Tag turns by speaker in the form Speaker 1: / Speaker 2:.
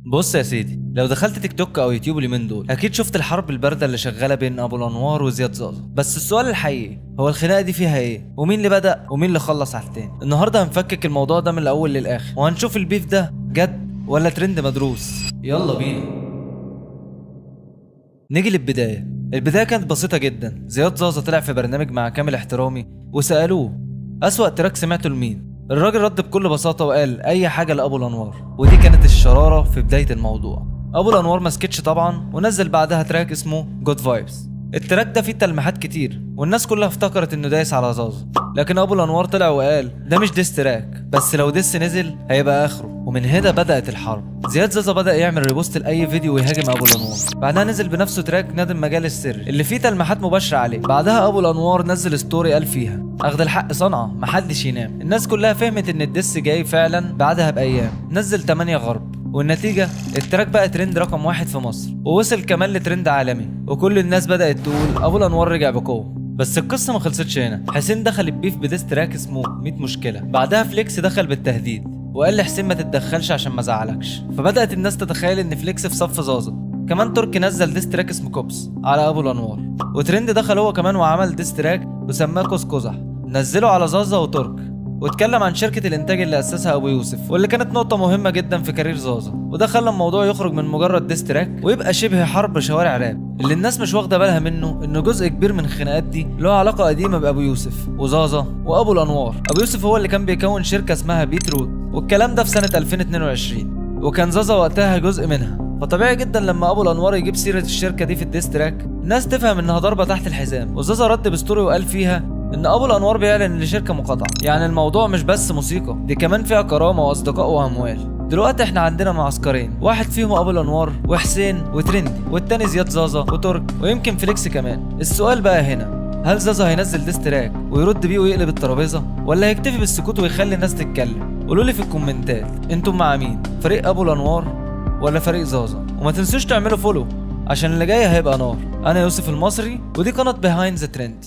Speaker 1: بص يا سيدي، لو دخلت تيك توك او يوتيوب اليومين دول اكيد شفت الحرب البارده اللي شغاله بين ابو الانوار وزياد زازا. بس السؤال الحقيقي هو الخناقه دي فيها ايه؟ ومين اللي بدأ ومين اللي خلص على التاني؟ النهارده هنفكك الموضوع ده من الاول للاخر، وهنشوف البيف ده جد ولا ترند مدروس. يلا بينا. نيجي للبدايه. البدايه كانت بسيطه جدا. زياد زازا طلع في برنامج مع كامل احترامي وسالوه اسوأ تراك سمعته لمين؟ الراجل رد بكل بساطه وقال اي حاجه لابو الانوار، ودي كانت الشراره في بدايه الموضوع. ابو الانوار ما سكتش طبعا ونزل بعدها تراك اسمه جود فايبس. التراك ده فيه تلميحات كتير والناس كلها افتكرت انه دايس على زازا، لكن ابو الانوار طلع وقال ده مش ديس تراك، بس لو ديس نزل هيبقى اخره. ومن هنا بدأت الحرب. زياد زازا بدأ يعمل ريبوست لاي فيديو ويهاجم ابو الانوار. بعدها نزل بنفسه تراك نادم مجال السر اللي فيه تلميحات مباشره عليه. بعدها ابو الانوار نزل ستوري قال فيها اخد الحق صنعه محدش ينام. الناس كلها فهمت ان الدس جاي فعلا. بعدها بايام نزل 8 غرب، والنتيجة التراك بقى ترند رقم 1 في مصر، ووصل كمان لترند عالمي، وكل الناس بدأت تقول أبو الأنوار رجع بقوة. بس القصة ما خلصتش هنا. حسين دخل البيف بديس تراك اسمه 100 مشكلة. بعدها فليكس دخل بالتهديد وقال لحسين ما تتدخلش عشان ما زعلكش. فبدأت الناس تتخيل ان فليكس في صف زازا. كمان تركي نزل ديس تراك اسمه كوبس على أبو الأنوار، وترند دخل هو كمان وعمل ديس تراك وسماه كوس قزح، نزله على زازا وترك، واتكلم عن شركة الانتاج اللي اسسها ابو يوسف، واللي كانت نقطة مهمة جدا في كارير زازا. وده خلى الموضوع يخرج من مجرد ديس تراك ويبقى شبه حرب شوارع راب. اللي الناس مش واخدة بالها منه انه جزء كبير من الخناقات دي له علاقة قديمة بابو يوسف وزازا وابو الانوار. ابو يوسف هو اللي كان بيكون شركة اسمها بيت روت، والكلام ده في سنة 2022، وكان زازا وقتها جزء منها. فطبيعي جدا لما ابو الانوار يجيب سيرة الشركة دي في الديس تراك الناس تفهم انها ضربة تحت الحزام. وزازا رد بستوري وقال فيها ان ابو الانوار بيعلن لشركه مقاطعه. يعني الموضوع مش بس موسيقى، دي كمان فيها كرامه واصدقاء واموال. دلوقتي احنا عندنا معسكرين، واحد فيهم ابو الانوار وحسين وترندي، والتاني زياد زازا وترك ويمكن فليكس كمان. السؤال بقى هنا، هل زازا هينزل ديس تراك ويرد بيه ويقلب الترابيزه، ولا هيكتفي بالسكوت ويخلي الناس تتكلم؟ قولوا لي في الكومنتات انتم مع مين، فريق ابو الانوار ولا فريق زازا؟ وما تنسوش تعملوا فولو عشان اللي جاي هيبقى نار. انا يوسف المصري ودي قناه بيهايند ذا ترند.